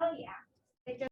Oh yeah. It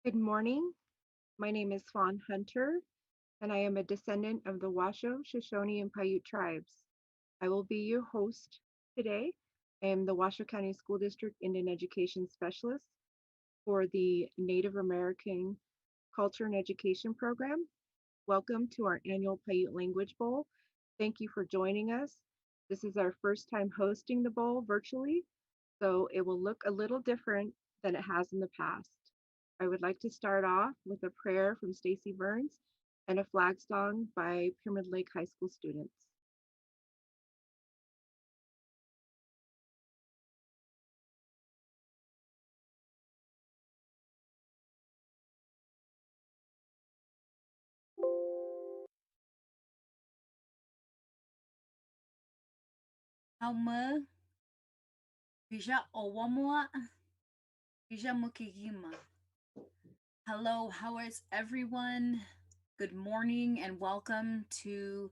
Good morning. My name is Fawn Hunter, and I am a descendant of the Washoe, Shoshone, and Paiute tribes. I will be your host today. I am the Washoe County School District Indian Education Specialist for the Native American Culture and Education Program. Welcome to our annual Paiute Language Bowl. Thank you for joining us. This is our first time hosting the bowl virtually, so it will look a little different than it has in the past. I would like to start off with a prayer from Stacy Burns and a flag song by Pyramid Lake High School students. Hauma, Bija Owamua, Bija Mukigima. Hello, how is everyone? Good morning and welcome to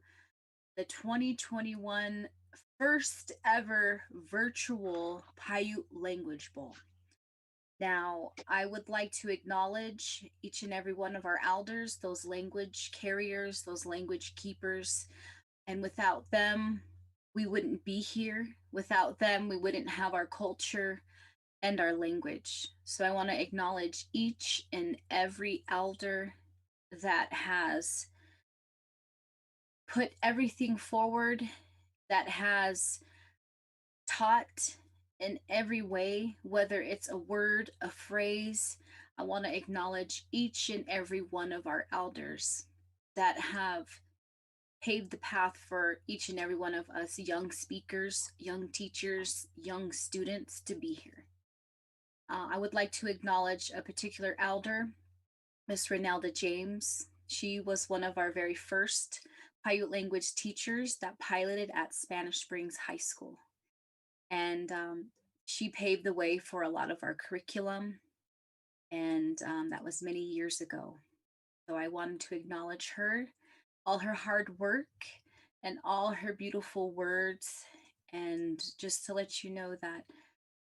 the 2021 first ever virtual Paiute Language Bowl. Now, I would like to acknowledge each and every one of our elders, those language carriers, those language keepers, and without them, we wouldn't be here. Without them, we wouldn't have our culture and our language. So I want to acknowledge each and every elder that has put everything forward, that has taught in every way, whether it's a word, a phrase. I want to acknowledge each and every one of our elders that have paved the path for each and every one of us young speakers, young teachers, young students to be here. I would like to acknowledge a particular elder, Miss Renelda James. She was one of our very first Paiute language teachers that piloted at Spanish Springs High School. And she paved the way for a lot of our curriculum. And that was many years ago. So I wanted to acknowledge her, all her hard work, and all her beautiful words. And just to let you know that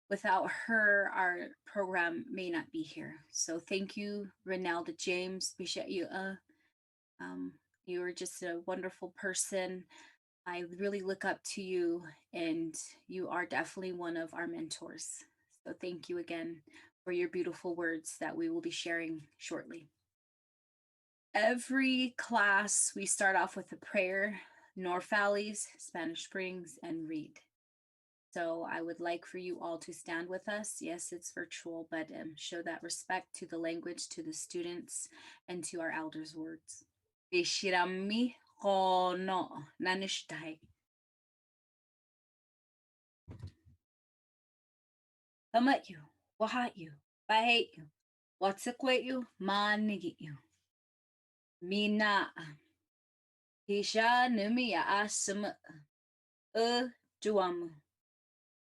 without her, our program may not be here. So thank you, Renalda James. Um, you are just a wonderful person. I really look up to you, and you are definitely one of our mentors. So thank you again for your beautiful words that we will be sharing shortly. Every class, we start off with a prayer, North Valleys, Spanish Springs, and read. So I would like for you all to stand with us. Yes, it's virtual, but show that respect to the language, to the students, and to our elders' words. Bishirami kono nanishtai. Kamat you, wahat you, bahate you, watsakwet you, manigit you. Mina hisha numi ya asum juamu.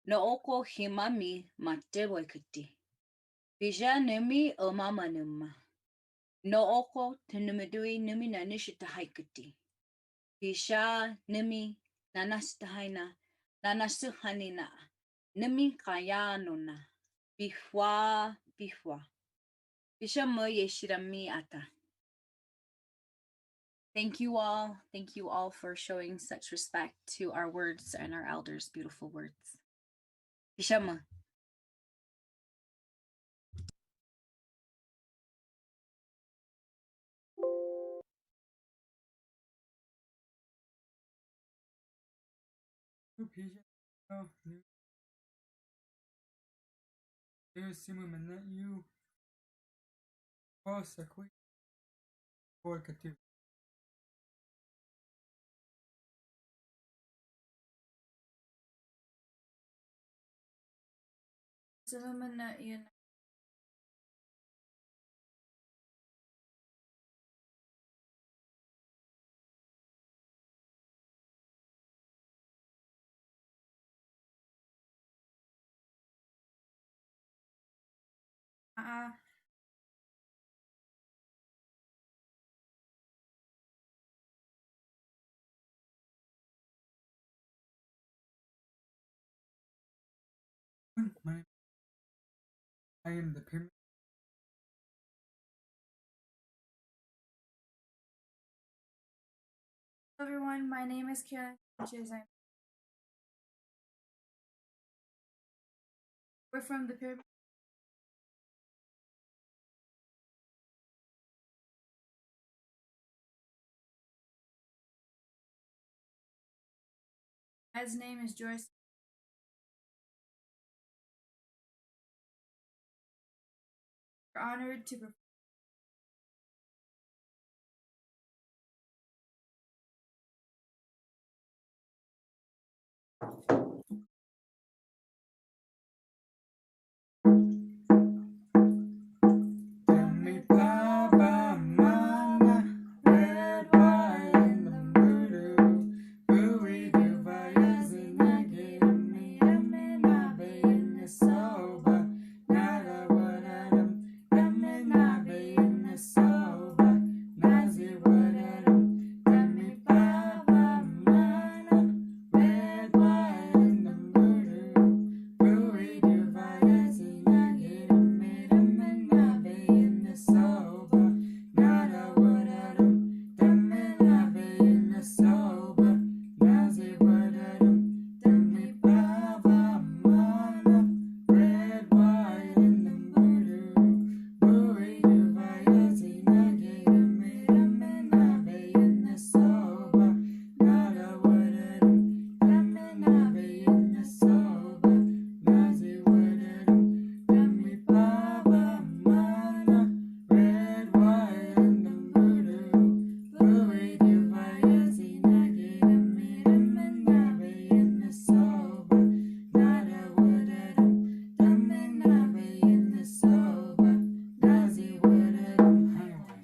No oko himami matewakiti. Bija numi omamanuma. No oko tenumidui numi nanishitahaikiti. Hisha numi nanastahaina nanasuhanina. Numi kayanona. Bihwa bihwa. Bisha mo yeshirami ata. Thank you all. Thank you all for showing such respect to our words and our elders' beautiful words. Bishama. Pija no new simu mana you posa qui porca tu. Simu mana yun. I am the pyramid Hello everyone, my name is Kira Sanchez. We're from the Pyramid. His name is Joyce. We're honored to perform. Dami Baba Mana, red, white, and the voodoo. Booey do vayazi nagi, amina be in the soba. Nada wadadam, amina be in the soba. Nazi wadadam, Dami Baba Mana, red, white, and the voodoo. Booey do vayazi nagi, amina be in the soba. Nada wadadam, amina be in the soba. Nazi wadadam, Dami Baba Mana, red, white, and the voodoo. Booey do vayazi nagi, amina be in the soba. Nada wadadam, amina be in the soba. Nazi wadadam, Dami Baba Mana, red, white, and the voodoo. Booey do vayazi nagi, amina be in the soba. Nada wadadam, amina be in the soba. Nazi wadadam, highway.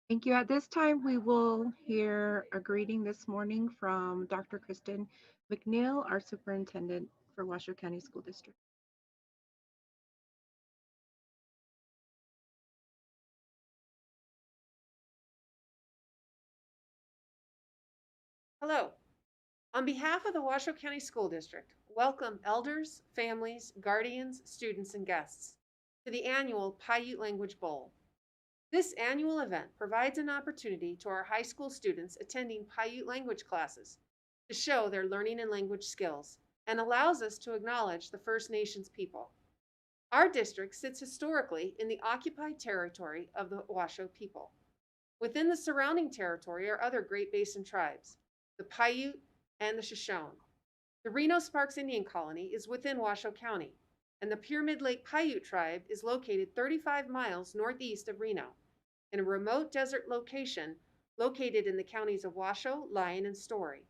Thank you. At this time, we will hear a greeting this morning from Dr. Kristen McNeil, our superintendent for Washoe County School District. Hello. On behalf of the Washoe County School District, welcome elders, families, guardians, students, and guests to the annual Paiute Language Bowl. This annual event provides an opportunity to our high school students attending Paiute language classes to show their learning and language skills and allows us to acknowledge the First Nations people. Our district sits historically in the occupied territory of the Washoe people. Within the surrounding territory are other Great Basin tribes, the Paiute and the Shoshone. The Reno Sparks Indian Colony is within Washoe County, and the Pyramid Lake Paiute tribe is located 35 miles northeast of Reno in a remote desert location located in the counties of Washoe, Lyon, and Story.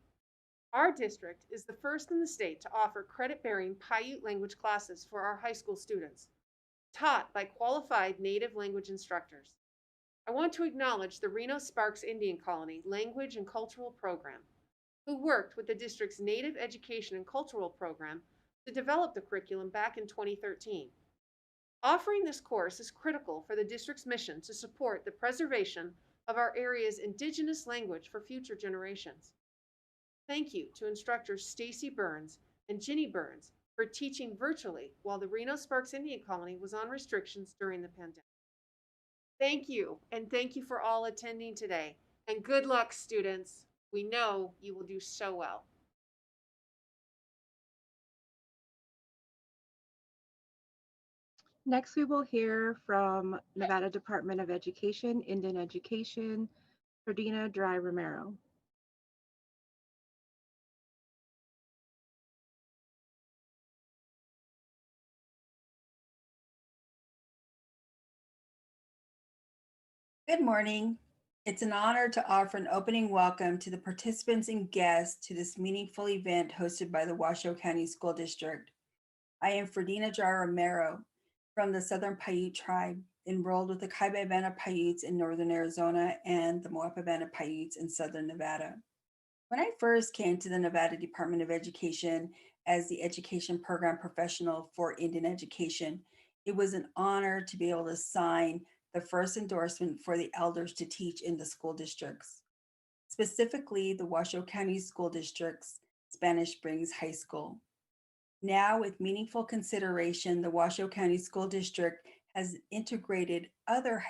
Our district is the first in the state to offer credit-bearing Paiute language classes for our high school students, taught by qualified native language instructors. I want to acknowledge the Reno Sparks Indian Colony Language and Cultural Program, who worked with the district's Native Education and Cultural Program to develop the curriculum back in 2013. Offering this course is critical for the district's mission to support the preservation of our area's Indigenous language for future generations. Thank you to instructors Stacy Burns and Ginny Burns for teaching virtually while the Reno Sparks Indian Colony was on restrictions during the pandemic. Thank you, and thank you for all attending today. And good luck, students. We know you will do so well. Next, we will hear from Nevada Department of Education, Indian Education, Ferdina Dry Romero. Good morning. It's an honor to offer an opening welcome to the participants and guests to this meaningful event hosted by the Washoe County School District. I am Ferdina Jar Romero from the Southern Paiute tribe, enrolled with the Kaibabana Paiutes in Northern Arizona and the Moapabana Paiutes in Southern Nevada. When I first came to the Nevada Department of Education as the education program professional for Indian education, it was an honor to be able to sign the first endorsement for the elders to teach in the school districts, specifically the Washoe County School District's Spanish Springs High School. Now, with meaningful consideration, the Washoe County School District has integrated other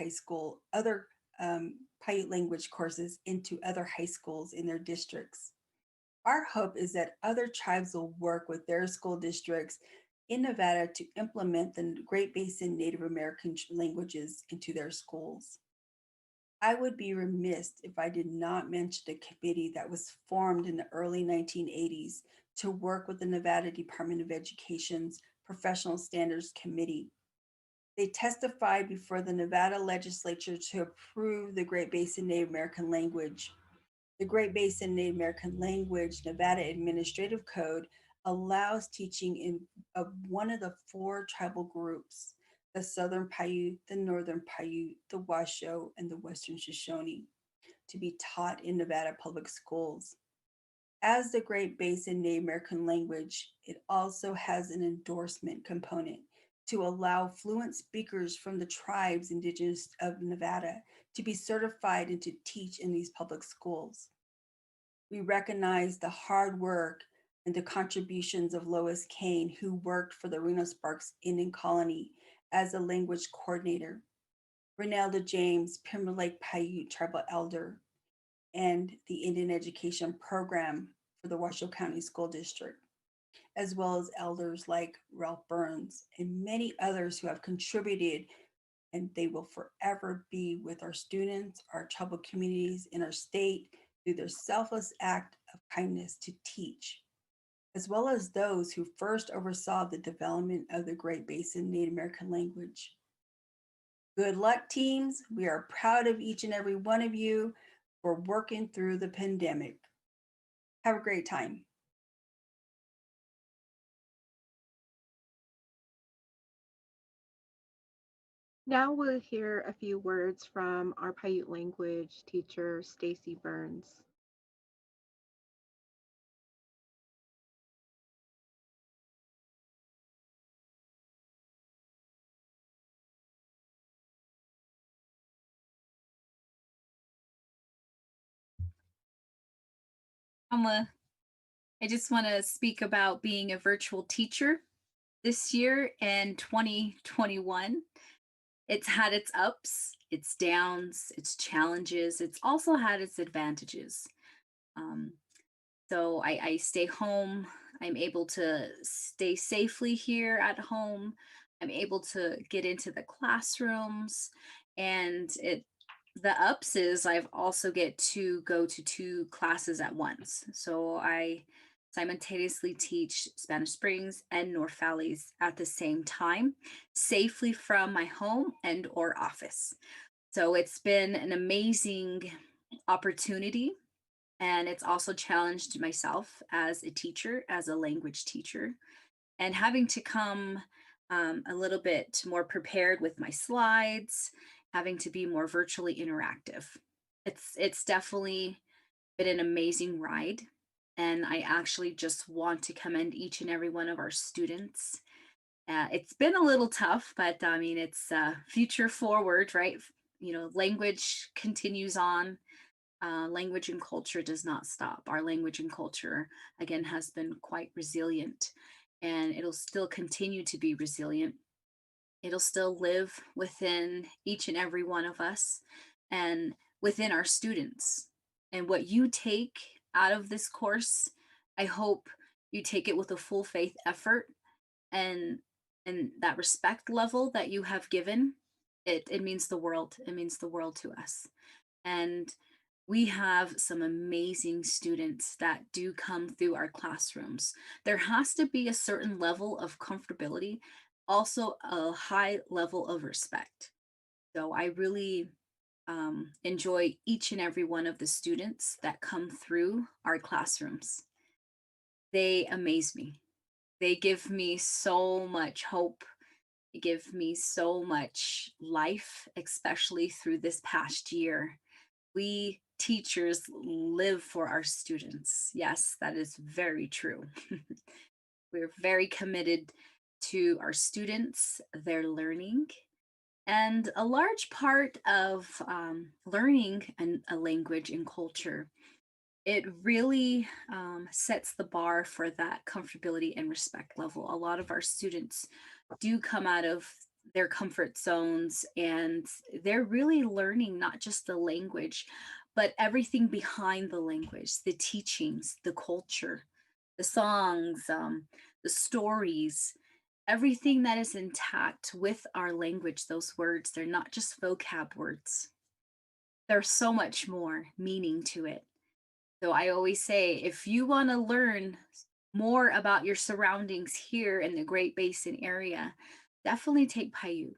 Paiute language courses into other high schools in their districts. Our hope is that other tribes will work with their school districts in Nevada to implement the Great Basin Native American languages into their schools. I would be remiss if I did not mention a committee that was formed in the early 1980s to work with the Nevada Department of Education's Professional Standards Committee. They testified before the Nevada legislature to approve the Great Basin Native American language. The Great Basin Native American Language Nevada Administrative Code allows teaching of one of the four tribal groups, the Southern Paiute, the Northern Paiute, the Washoe, and the Western Shoshone, to be taught in Nevada public schools. As the Great Basin Native American language, it also has an endorsement component to allow fluent speakers from the tribes indigenous of Nevada to be certified and to teach in these public schools. We recognize the hard work and the contributions of Lois Kane, who worked for the Reno Sparks Indian Colony as a language coordinator, Renelda James, Pima Lake Paiute Tribal Elder, and the Indian Education Program for the Washoe County School District, as well as elders like Ralph Burns and many others who have contributed, and they will forever be with our students, our tribal communities in our state through their selfless act of kindness to teach, as well as those who first oversaw the development of the Great Basin Native American language. Good luck, teams. We are proud of each and every one of you for working through the pandemic. Have a great time. Now we'll hear a few words from our Paiute language teacher, Stacy Burns. I just want to speak about being a virtual teacher this year in 2021. It's had its ups, its downs, its challenges. It's also had its advantages. Um, so I stay home. I'm able to stay safely here at home. I'm able to get into the classrooms, and it the ups is I've also get to go to two classes at once. So I simultaneously teach Spanish Springs and North Valleys at the same time, safely from my home and or office. So it's been an amazing opportunity, and it's also challenged myself as a teacher, as a language teacher, and having to come a little bit more prepared with my slides, having to be more virtually interactive. It's definitely been an amazing ride, and I actually just want to commend each and every one of our students. It's been a little tough, but I mean, it's future forward, right? You know, language continues on. Language and culture does not stop. Our language and culture, again, has been quite resilient, and it'll still continue to be resilient. It'll still live within each and every one of us and within our students. And what you take out of this course, I hope you take it with a full faith effort, and that respect level that you have given. It means the world. It means the world to us. And we have some amazing students that do come through our classrooms. There has to be a certain level of comfortability, also a high level of respect. So I really enjoy each and every one of the students that come through our classrooms. They amaze me. They give me so much hope. They give me so much life, especially through this past year. We teachers live for our students. Yes, that is very true. We're very committed to our students, their learning. And a large part of learning a language and culture, it really sets the bar for that comfortability and respect level. A lot of our students do come out of their comfort zones, and they're really learning not just the language, but everything behind the language, the teachings, the culture, the songs, the stories, everything that is intact with our language. Those words, they're not just vocab words, there's so much more meaning to it. So I always say, if you want to learn more about your surroundings here in the Great Basin area, definitely take Paiute,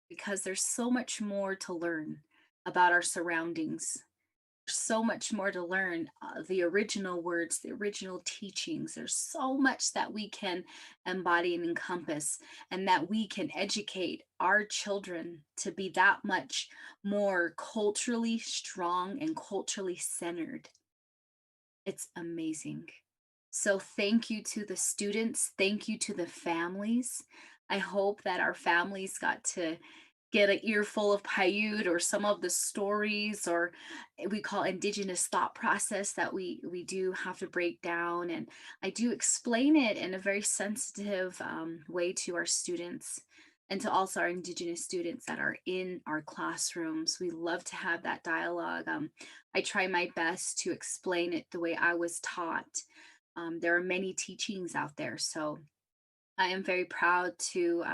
because there's so much more to learn about our surroundings. There's so much more to learn. The original words, the original teachings. There's so much that we can embody and encompass, and that we can educate our children to be that much more culturally strong and culturally centered. It's amazing. So, thank you to the students. Thank you to the families. I hope that our families got to get an earful of Paiute, or some of the stories, or we call Indigenous thought process, that we do have to break down. And I do explain it in a very sensitive way to our students, and to also our Indigenous students that are in our classrooms. We love to have that dialogue. I try my best to explain it the way I was taught. There are many teachings out there, so I am very proud to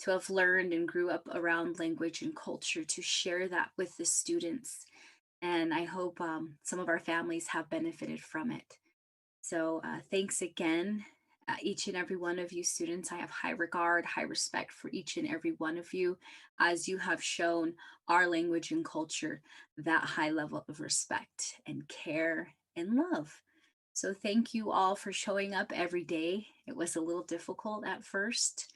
have learned and grew up around language and culture, to share that with the students. And I hope some of our families have benefited from it. So thanks again, each and every one of you students. I have high regard, high respect for each and every one of you, as you have shown our language and culture that high level of respect and care and love. So thank you all for showing up every day. It was a little difficult at first,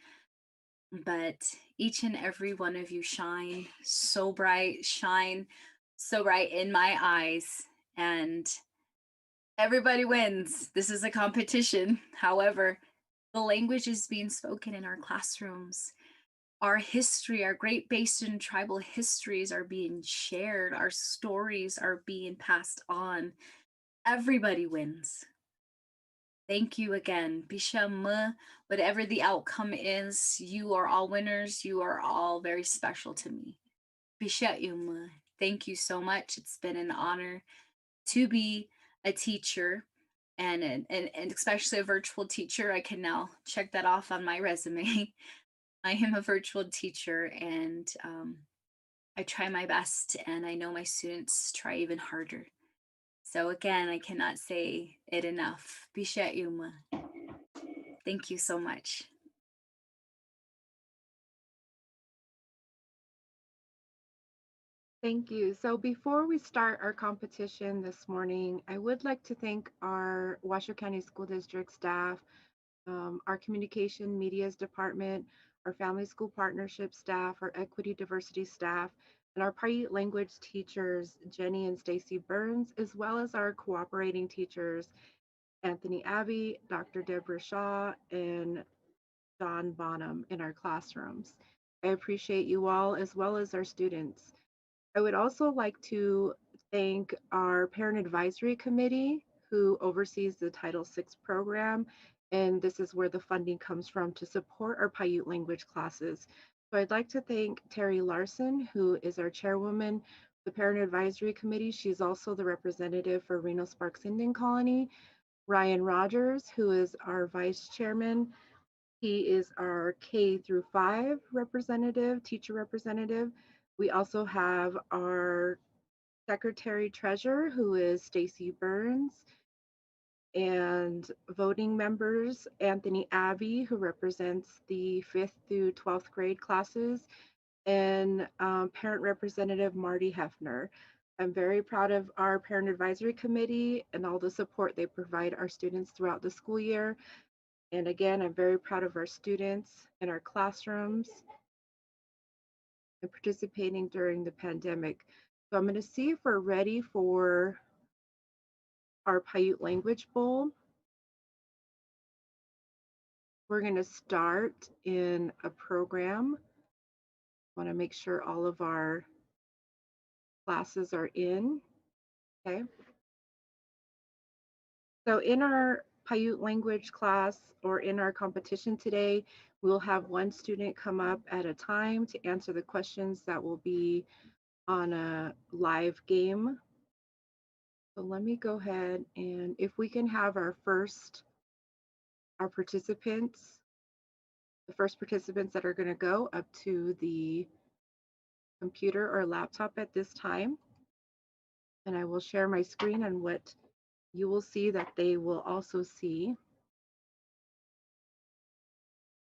but each and every one of you shine so bright in my eyes, and everybody wins. This is a competition. However, the language is being spoken in our classrooms. Our history, our Great Basin tribal histories are being shared. Our stories are being passed on. Everybody wins. Thank you again. Bisham, whatever the outcome is, you are all winners. You are all very special to me. Bishayum, thank you so much. It's been an honor to be a teacher, and especially a virtual teacher. I can now check that off on my resume. I am a virtual teacher, and I try my best, and I know my students try even harder. So again, I cannot say it enough. Bishayum. Thank you so much. Thank you. So before we start our competition this morning, I would like to thank our Washoe County School District staff, our communication medias department, our family school partnership staff, our equity diversity staff, and our Paiute language teachers, Jenny and Stacy Burns, as well as our cooperating teachers, Anthony Abbey, Dr. Deborah Shaw, and John Bonham in our classrooms. I appreciate you all, as well as our students. I would also like to thank our Parent Advisory Committee, who oversees the Title VI program, and this is where the funding comes from to support our Paiute language classes. So I'd like to thank Terry Larson, who is our chairwoman of the Parent Advisory Committee. She's also the representative for Reno Sparks Indian Colony. Ryan Rogers, who is our vice chairman. He is our K through 5 representative, teacher representative. We also have our secretary treasurer, who is Stacy Burns, and voting members, Anthony Abbey, who represents the 5th through 12th grade classes, and parent representative Marty Hefner. I'm very proud of our parent advisory committee and all the support they provide our students throughout the school year. And again, I'm very proud of our students in our classrooms and participating during the pandemic. So I'm going to see if we're ready for our Paiute Language Bowl. We're going to start in a program. I want to make sure all of our classes are in. Okay. So in our Paiute language class or in our competition today, we'll have one student come up at a time to answer the questions that will be on a live game. So let me go ahead and if we can have our participants, the first participants that are going to go up to the computer or laptop at this time. And I will share my screen and what you will see that they will also see.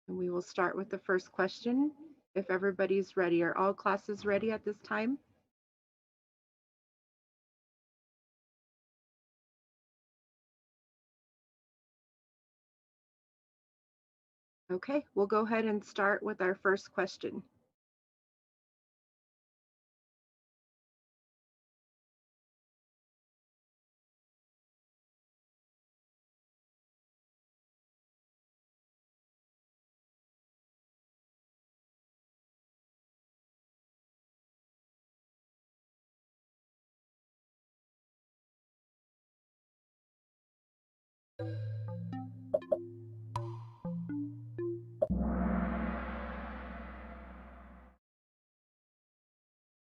And we will start with the first question. If everybody's ready, are all classes ready at this time? Okay, we'll go ahead and start with our first question.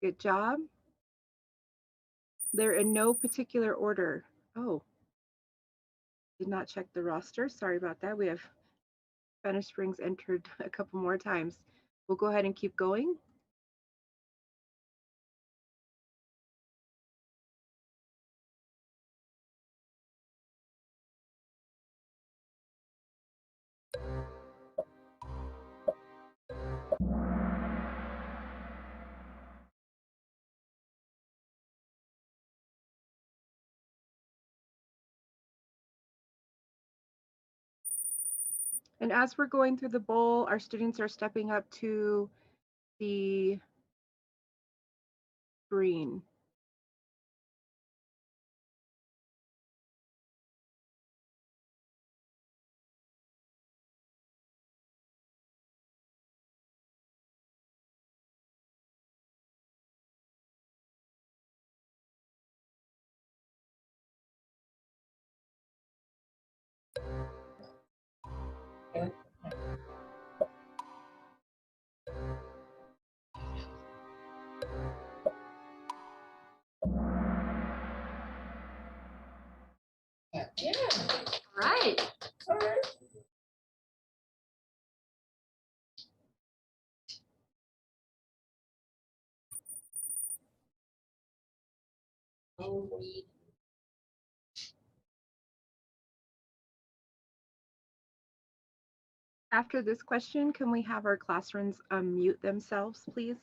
Good job. They're in no particular order. Oh, did not check the roster. Sorry about that. We have Spanish Springs entered a couple more times. We'll go ahead and keep going. And as we're going through the bowl, our students are stepping up to the screen. Right. After this question, can we have our classrooms unmute themselves, please?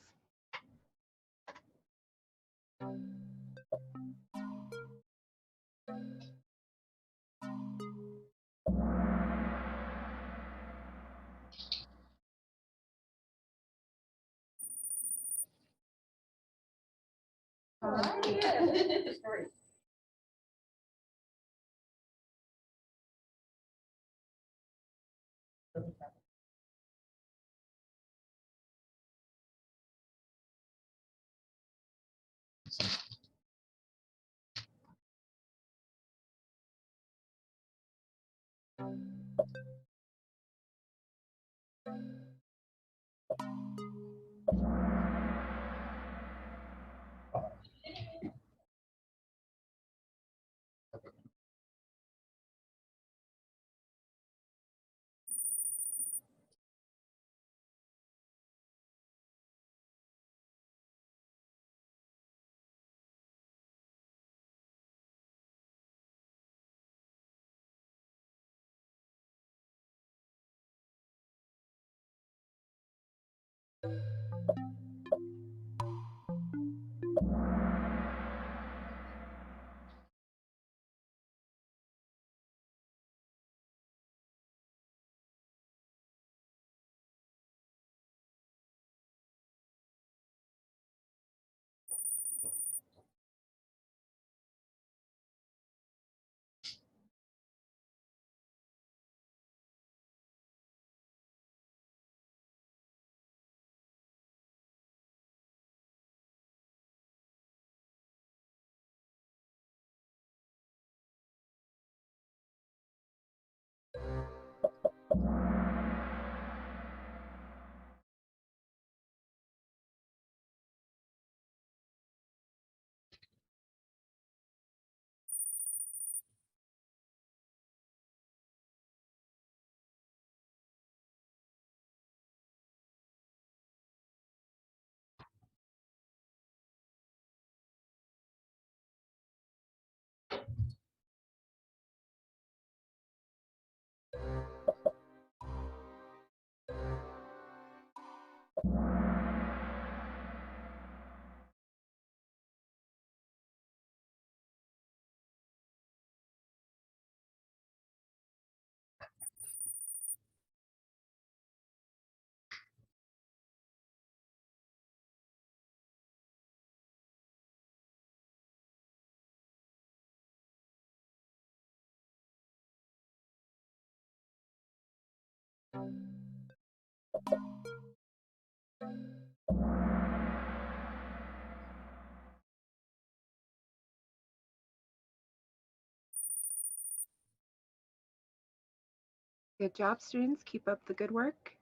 Good job, students. Keep up the good work.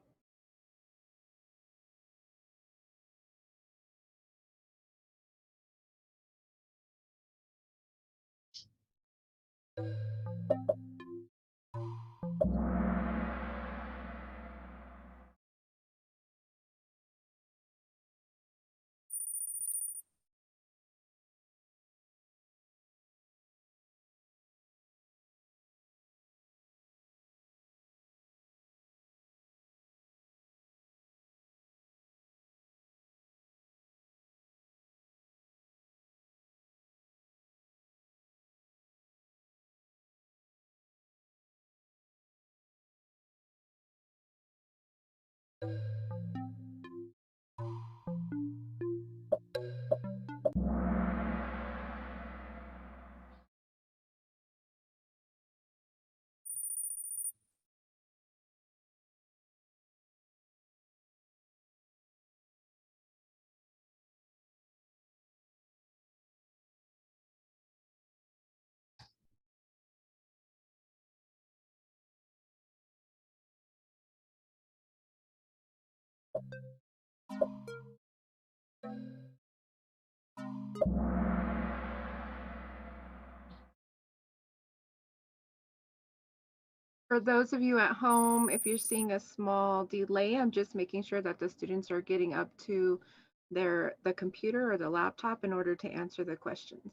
For those of you at home, if you're seeing a small delay, I'm just making sure that the students are getting up to the computer or the laptop in order to answer the questions.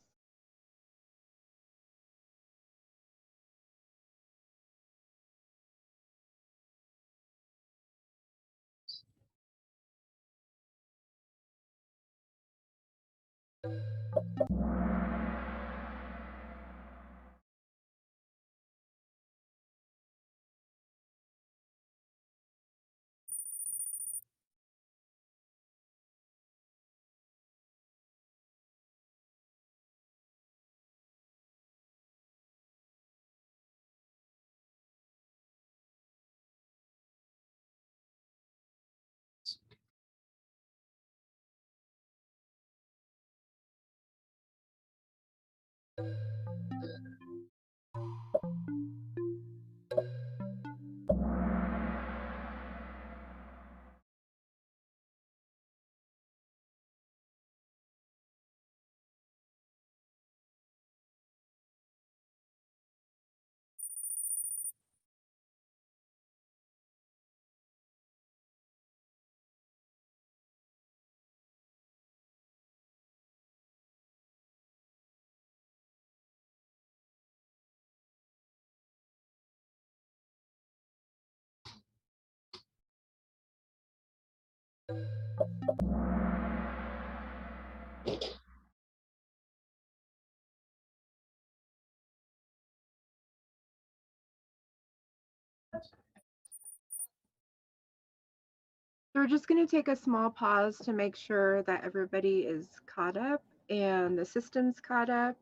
So we're just going to take a small pause to make sure that everybody is caught up and the system's caught up.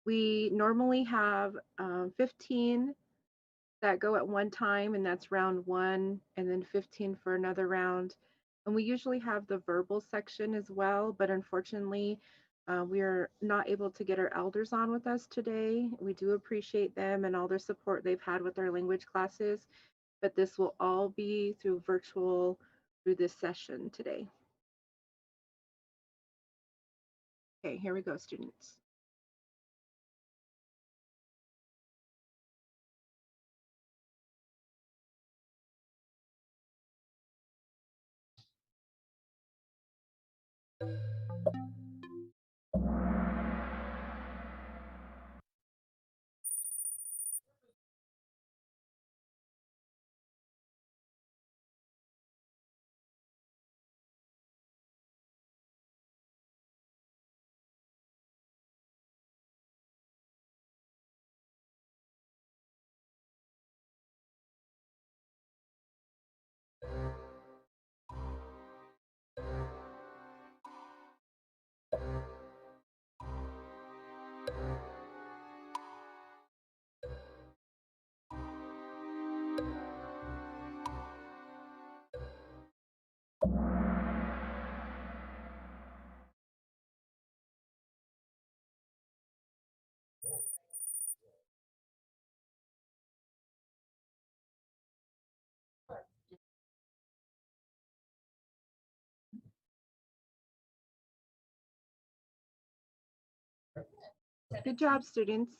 We normally have 15 that go at one time, and that's round one, and then 15 for another round. And we usually have the verbal section as well, but unfortunately, we are not able to get our elders on with us today. We do appreciate them and all their support they've had with our language classes, but this will all be through virtual through this session today. Okay, here we go, students. Good job, students.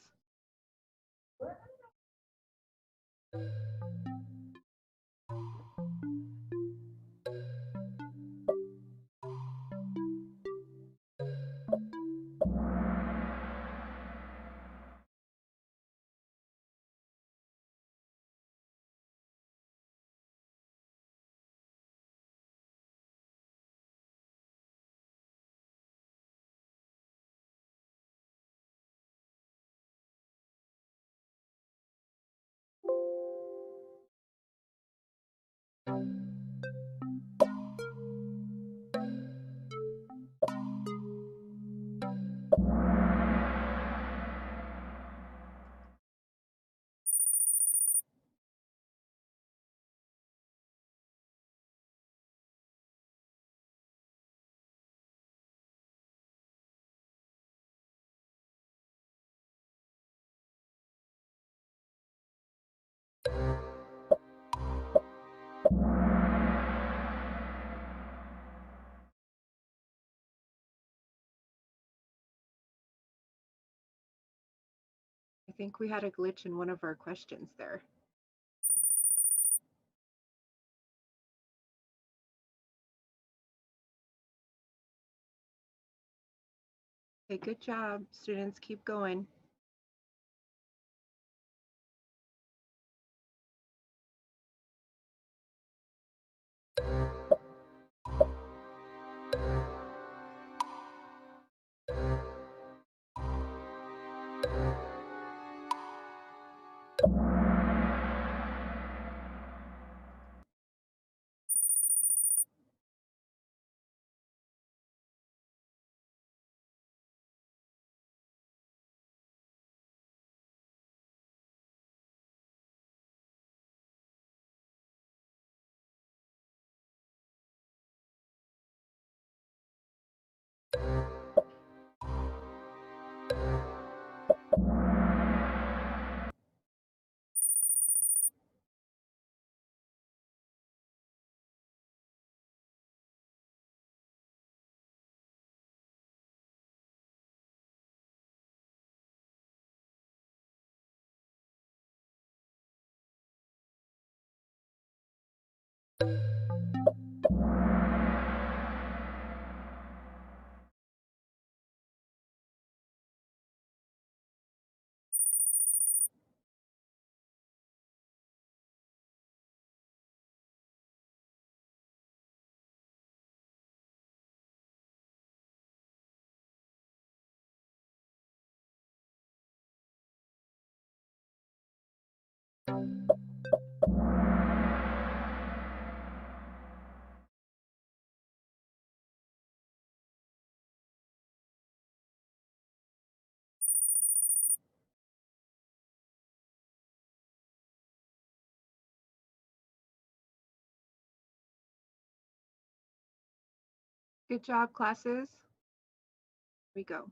I think we had a glitch in one of our questions there. Okay, good job. Students, keep going. Good job, classes. Here we go.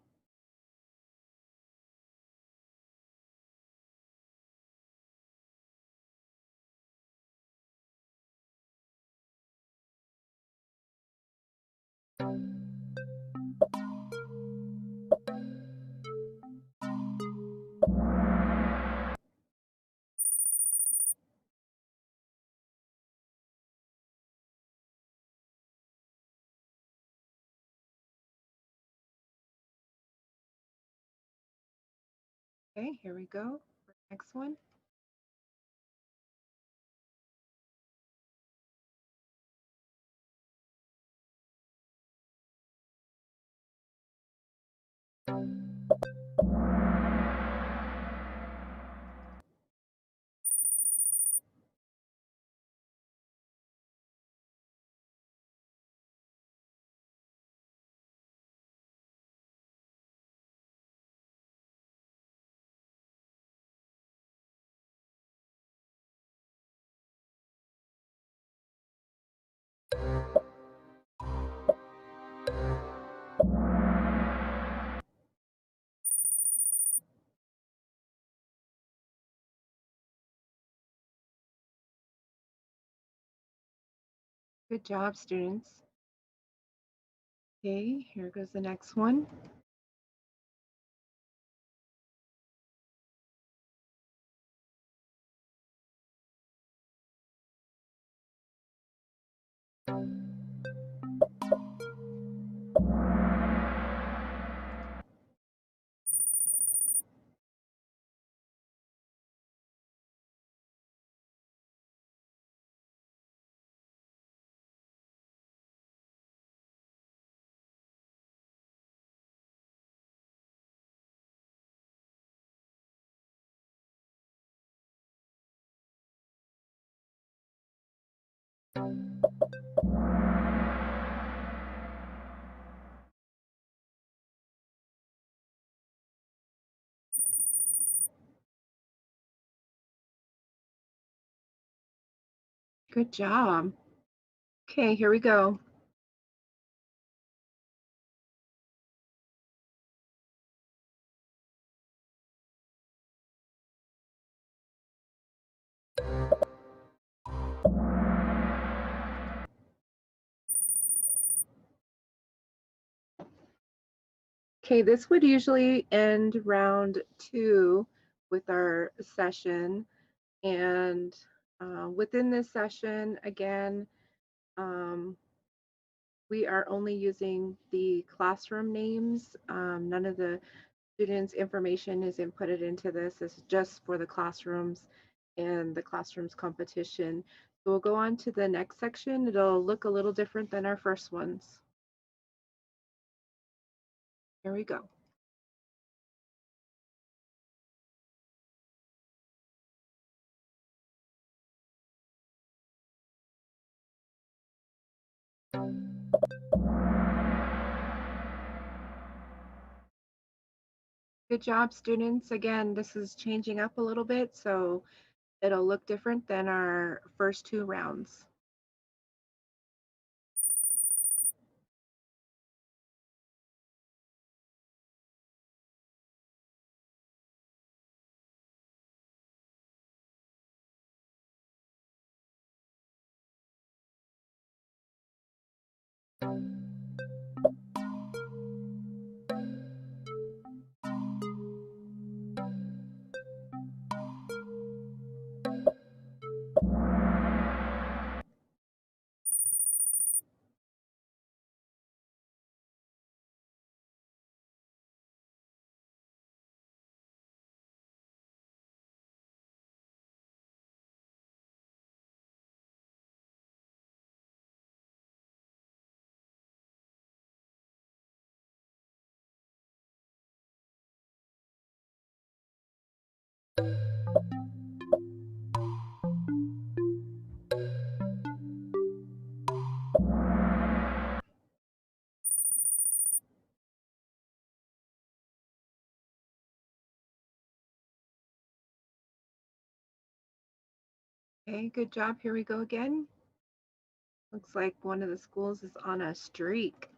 Okay, here we go. Next one. Good job, students. Okay, here goes the next one. Good job. Okay, here we go. Okay, this would usually end round 2 with our session. And within this session, again, um, we are only using the classroom names. None of the students' information is inputted into this. It's just for the classrooms and the classrooms competition. So we'll go on to the next section. It'll look a little different than our first ones. Here we go. Good job, students. Again, this is changing up a little bit, so it'll look different than our first 2 rounds. Okay, good job. Here we go again. Looks like one of the schools is on a streak.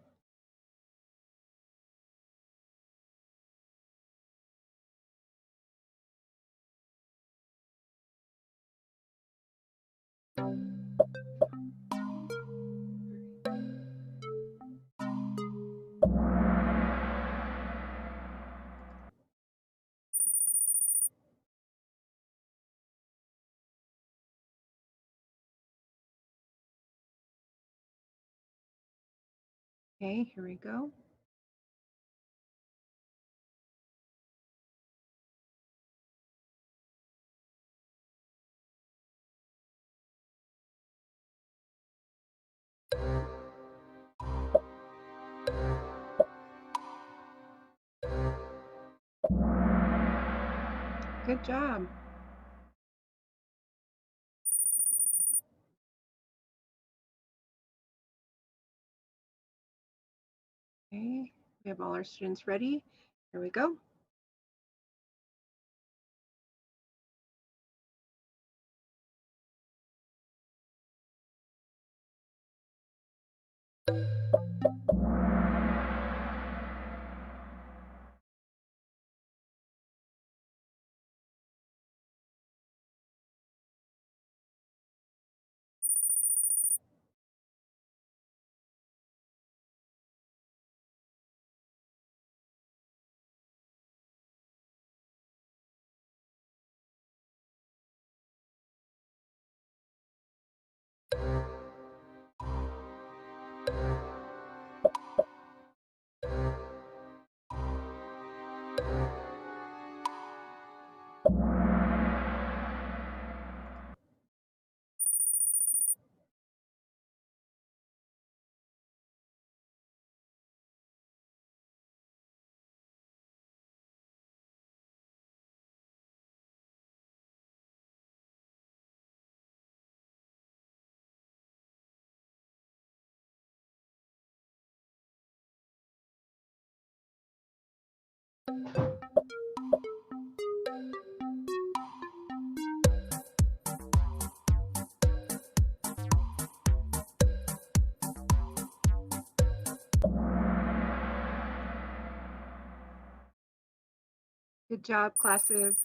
Okay, here we go. Good job. Okay, we have all our students ready. Here we go. Good job, classes.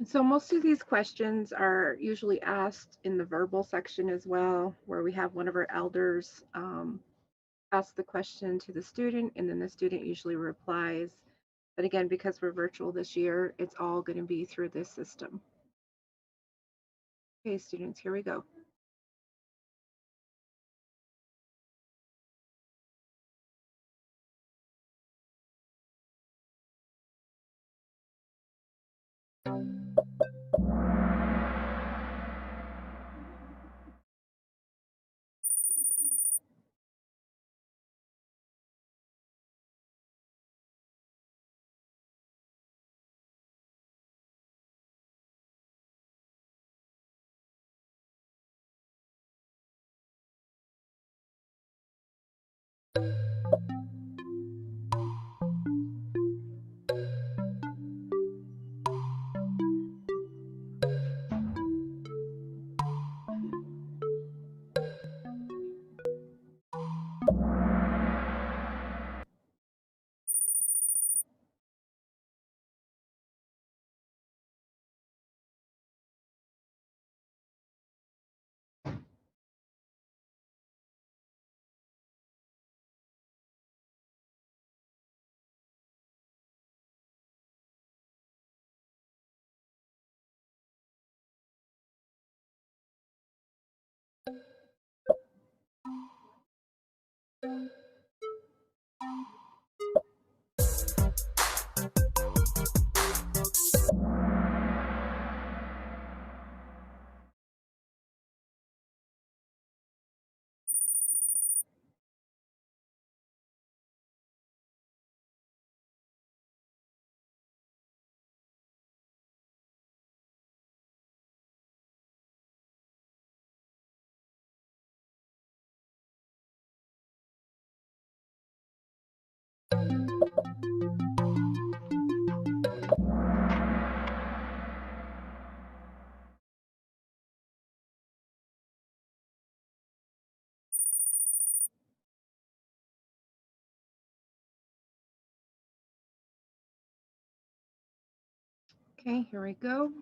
And so most of these questions are usually asked in the verbal section as well, where we have one of our elders ask the question to the student, and then the student usually replies. But again, because we're virtual this year, it's all going to be through this system. Okay, students, here we go. Okay, here we go.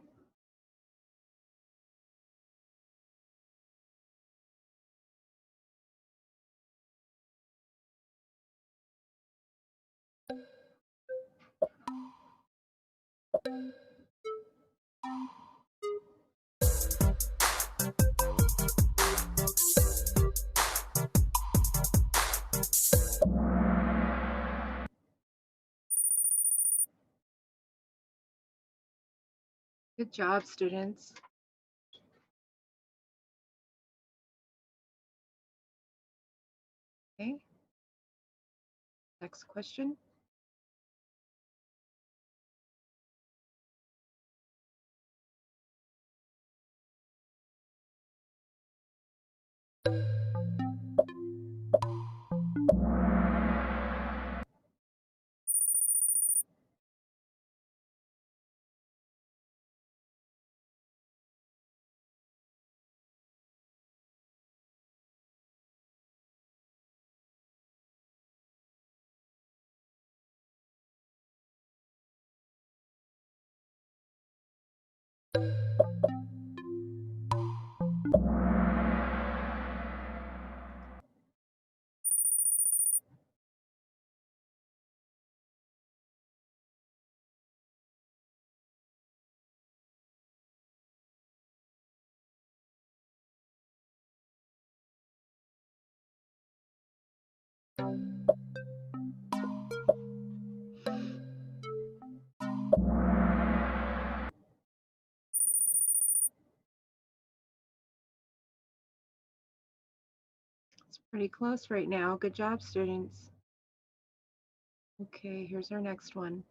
Good job, students. Okay, next question. Pretty close right now. Good job, students. Okay, here's our next one.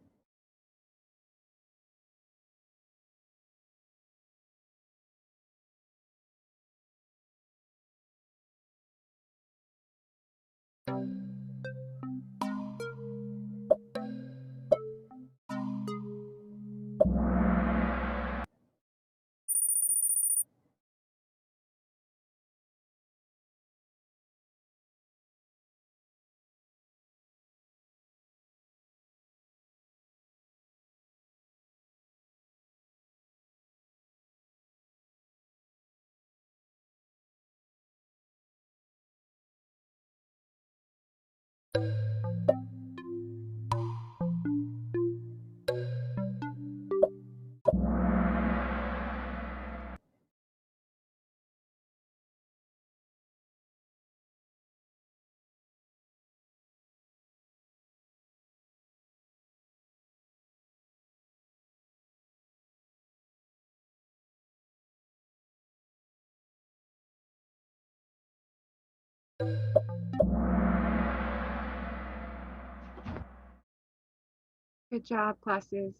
Good job, classes.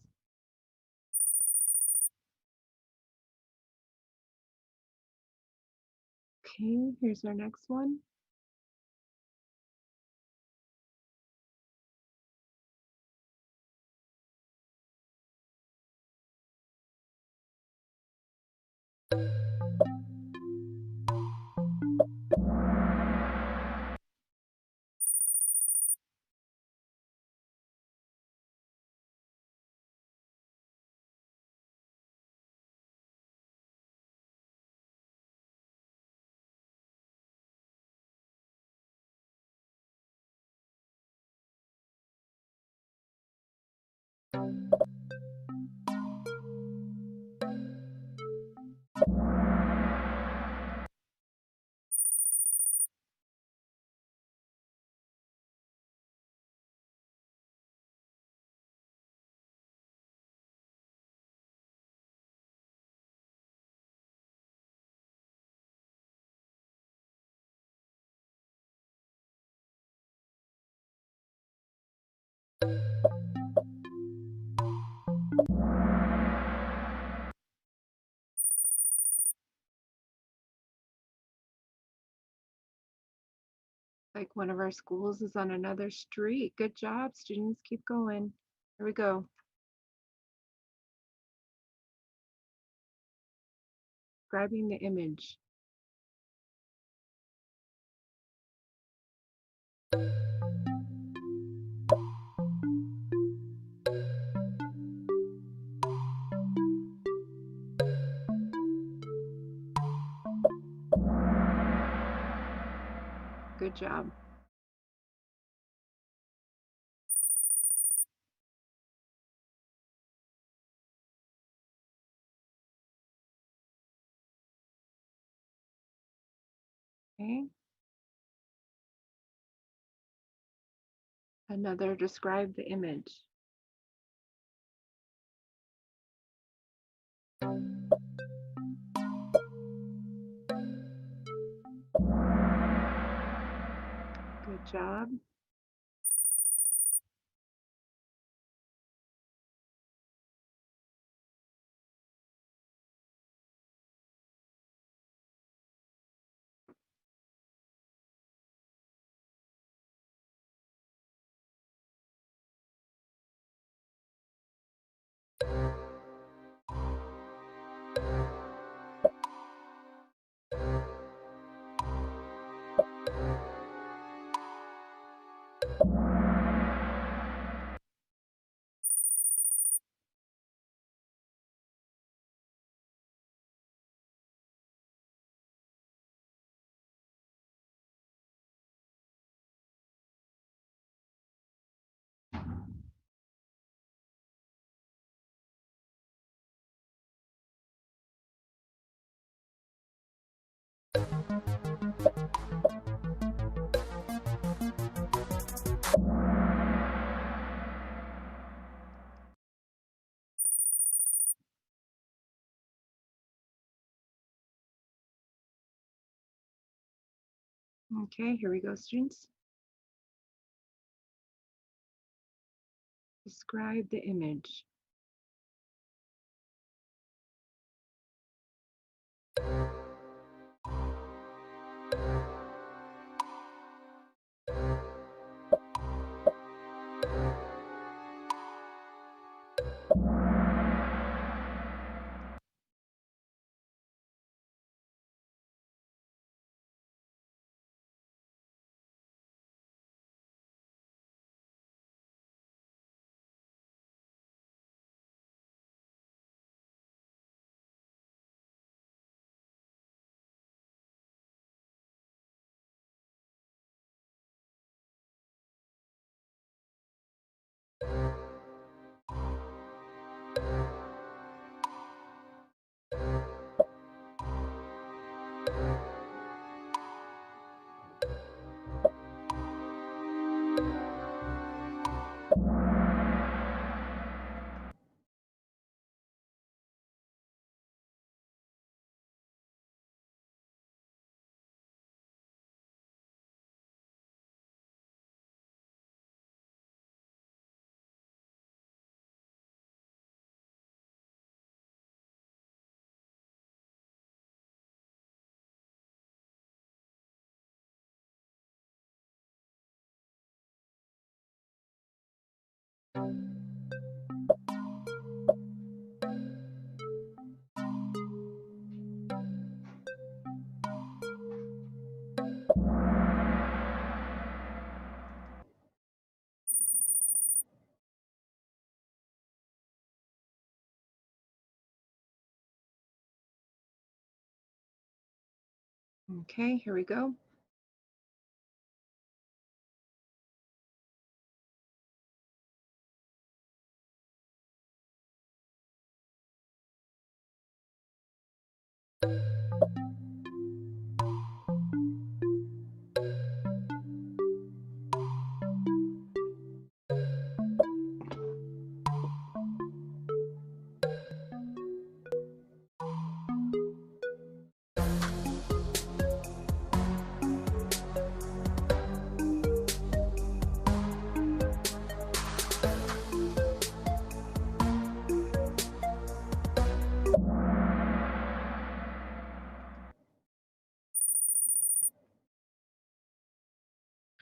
Okay, here's our next one. Like one of our schools is on another street. Good job, students. Keep going. Here we go. Describing the image. Good job. Okay. Another describe the image. Good job. Okay, here we go, students. Describe the image. Okay, here we go.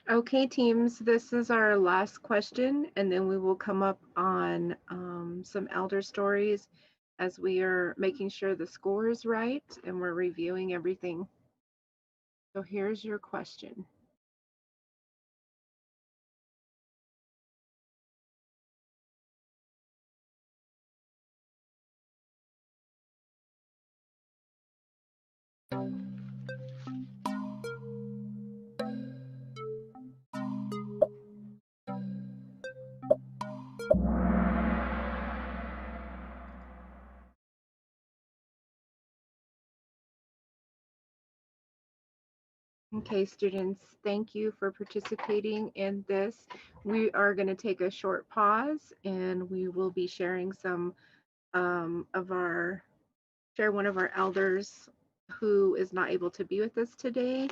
Okay, teams, this is our last question, and then we will come up on some elder stories as we are making sure the score is right and we're reviewing everything. So here's your question. Okay, students, thank you for participating in this. We are going to take a short pause and we will be sharing some share one of our elders who is not able to be with us today.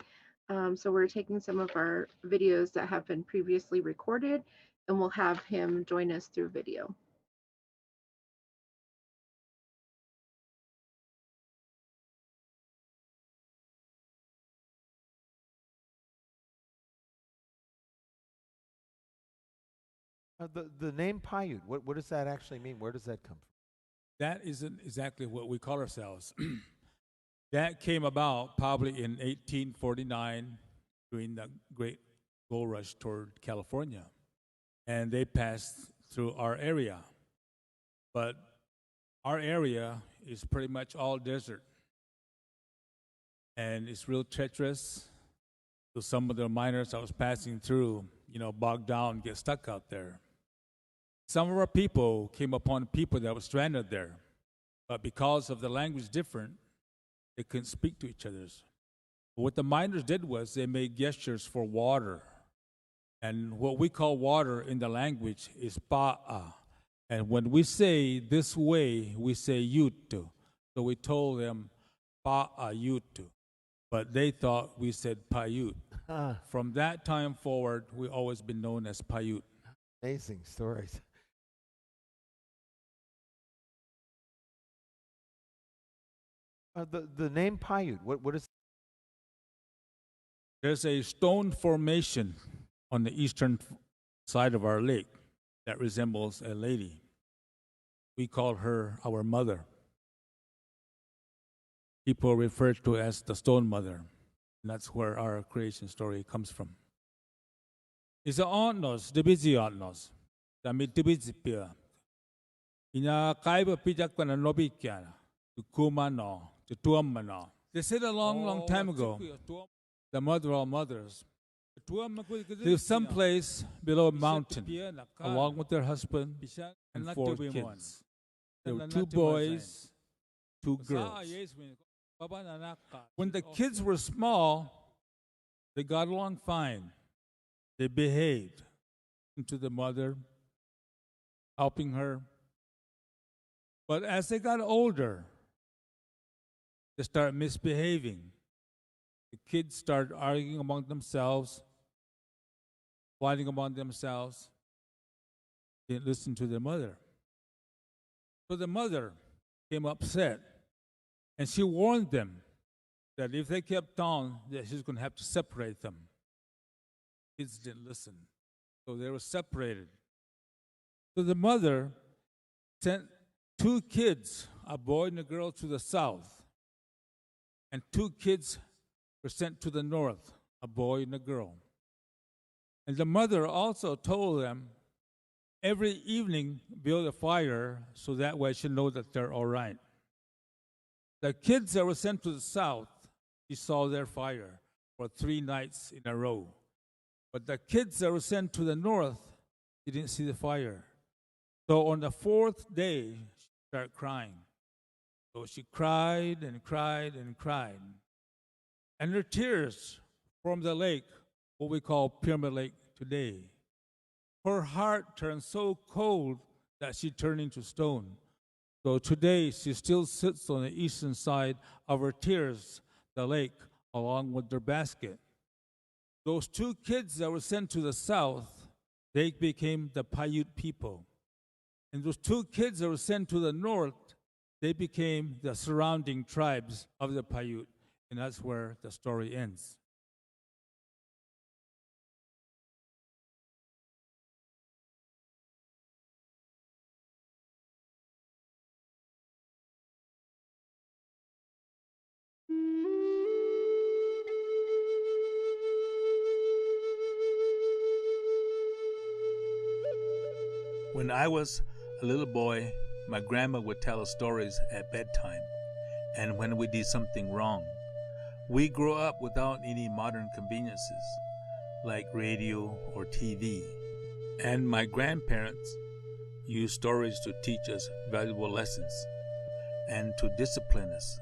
So we're taking some of our videos that have been previously recorded and we'll have him join us through video. The name Paiute, what does that actually mean? Where does that come from? That isn't exactly what we call ourselves. That came about probably in 1849 during the Great Gold Rush toward California. And they passed through our area. But our area is pretty much all desert. And it's real treacherous. So some of the miners I was passing through, bogged down, get stuck out there. Some of our people came upon people that were stranded there. But because of the language different, they couldn't speak to each other. What the miners did was they made gestures for water. And what we call water in the language is pa'a. And when we say this way, we say yutu. So we told them pa'a yutu. but they thought we said Paiute. Ah, From that time forward, we've always been known as Paiute. amazing stories. The name Paiute, what is There's a stone formation on the eastern side of our lake that resembles a lady. We call her our mother. People refer to as the stone mother. And that's where our creation story comes from. Isa onnos, dibizi onnos, dami dibizi pia. Ina kaiba pijak pana nobikiana, tu kumano, tu tuamano. They said a long, long time ago, the mother of all mothers, they was someplace below a mountain, along with their husband and 4 kids. There were 2 boys, 2 girls. When the kids were small, they got along fine. They behaved to the mother, helping her. But as they got older, they started misbehaving. The kids started arguing among themselves, fighting among themselves. They didn't listen to their mother. So the mother came upset, and she warned them that if they kept on, that she's going to have to separate them. Kids didn't listen, so they were separated. So the mother sent 2 kids, a boy and a girl, to the south, and 2 kids were sent to the north, a boy and a girl. And the mother also told them every evening build a fire so that way she'll know that they're all right. The kids that were sent to the south, she saw their fire for 3 nights in a row. But the kids that were sent to the north, she didn't see the fire. So on the 4th day, she started crying. So she cried and cried and cried. And her tears from the lake, what we call Pyramid Lake today, her heart turned so cold that she turned into stone. So today, she still sits on the eastern side of her tears, the lake, along with their basket. Those 2 kids that were sent to the south, they became the Paiute people. And those 2 kids that were sent to the north, they became the surrounding tribes of the Paiute. And that's where the story ends. When I was a little boy, my grandma would tell us stories at bedtime, and when we did something wrong. We grew up without any modern conveniences, like radio or TV, and my grandparents used stories to teach us valuable lessons and to discipline us.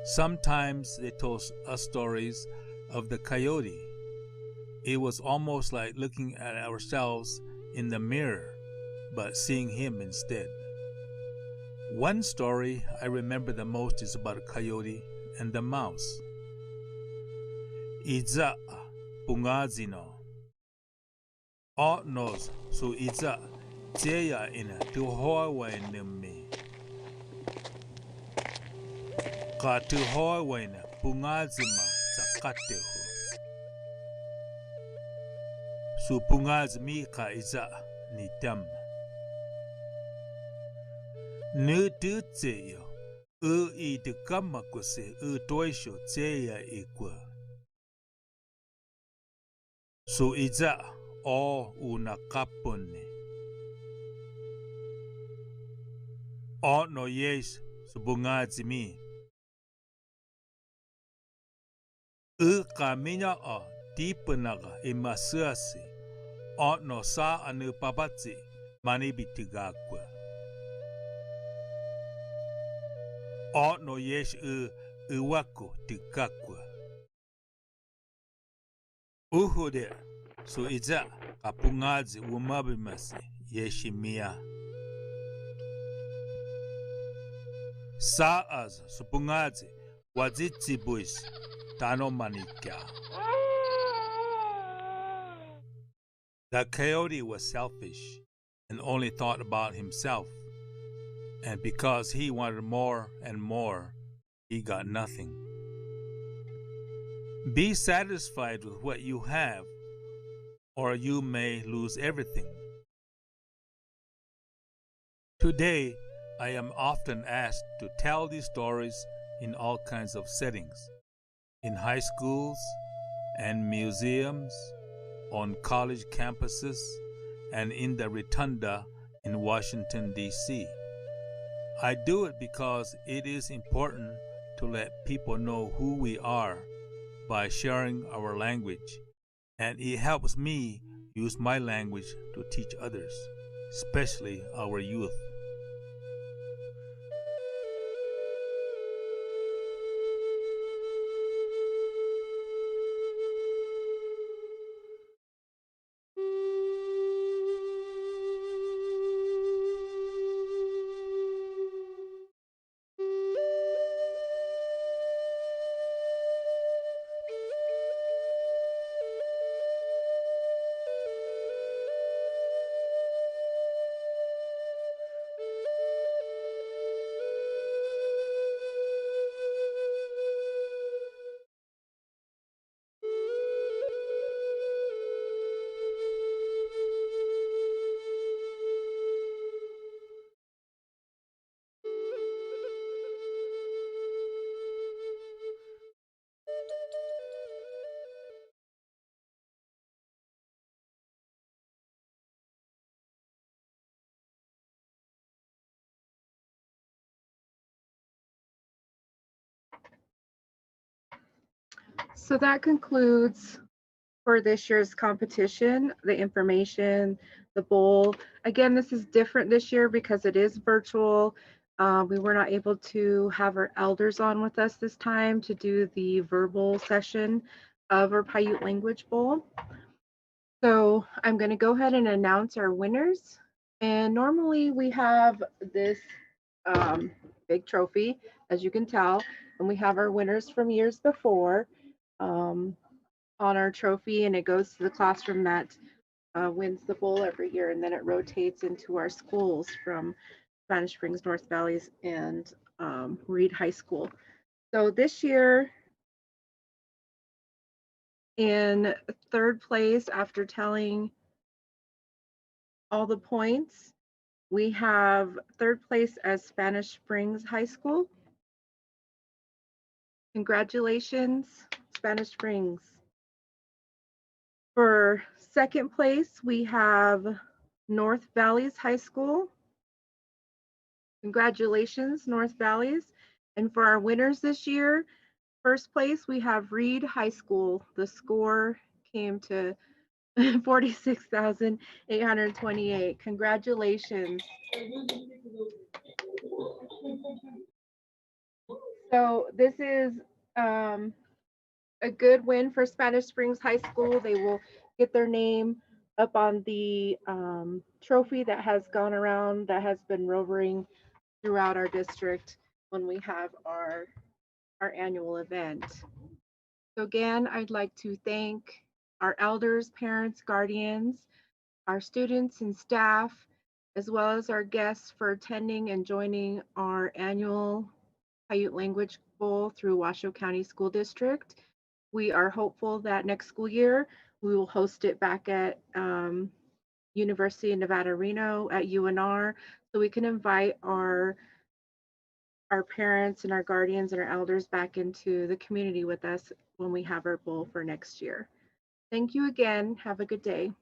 Sometimes they told us stories of the coyote. It was almost like looking at ourselves in the mirror, but seeing him instead. One story I remember the most is about a coyote and the mouse. Iza pungazino. O nos su iza teya ina tu hoa me. Ka tu hoa ina pungazima zakatehu. Su pungazmi ka iza ni tam. Nu tu tseyo, I te kama kose toisho tseya ikwa. So iza o una kapone. O no yes subungazi mi. Kamina o tipenaga imasuasi. O no sa anu papazi manibitigakwa. O no yes wako tikakwa. Uhude so iza kapungazi umabimasi yeshimia. Saaz supungazi wazitsi buis Tano Manika. The coyote was selfish and only thought about himself. And because he wanted more and more, he got nothing. Be satisfied with what you have, or you may lose everything. Today, I am often asked to tell these stories in all kinds of settings, in high schools and museums, on college campuses, and in the rotunda in Washington, D.C. I do it because it is important to let people know who we are by sharing our language, and it helps me use my language to teach others, especially our youth. So that concludes for this year's competition, the information, the bowl. Again, this is different this year because it is virtual. We were not able to have our elders on with us this time to do the verbal session of our Paiute Language Bowl. So I'm going to go ahead and announce our winners. And normally we have this big trophy, as you can tell, and we have our winners from years before on our trophy, and it goes to the classroom that wins the bowl every year, and then it rotates into our schools from Spanish Springs, North Valleys, and Reed High School. So this year, in third place, after telling all the points, we have third place as Spanish Springs High School. Congratulations, Spanish Springs. For second place, we have North Valleys High School. Congratulations, North Valleys. And for our winners this year, first place, we have Reed High School. The score came to 46,828. Congratulations. So this is a good win for Spanish Springs High School. They will get their name up on the trophy that has gone around, that has been rovering throughout our district when we have our annual event. So again, I'd like to thank our elders, parents, guardians, our students and staff, as well as our guests for attending and joining our annual Paiute Language Bowl through Washoe County School District. We are hopeful that next school year we will host it back at University of Nevada, Reno at UNR, so we can invite our parents and our guardians and our elders back into the community with us when we have our bowl for next year. Thank you again. Have a good day.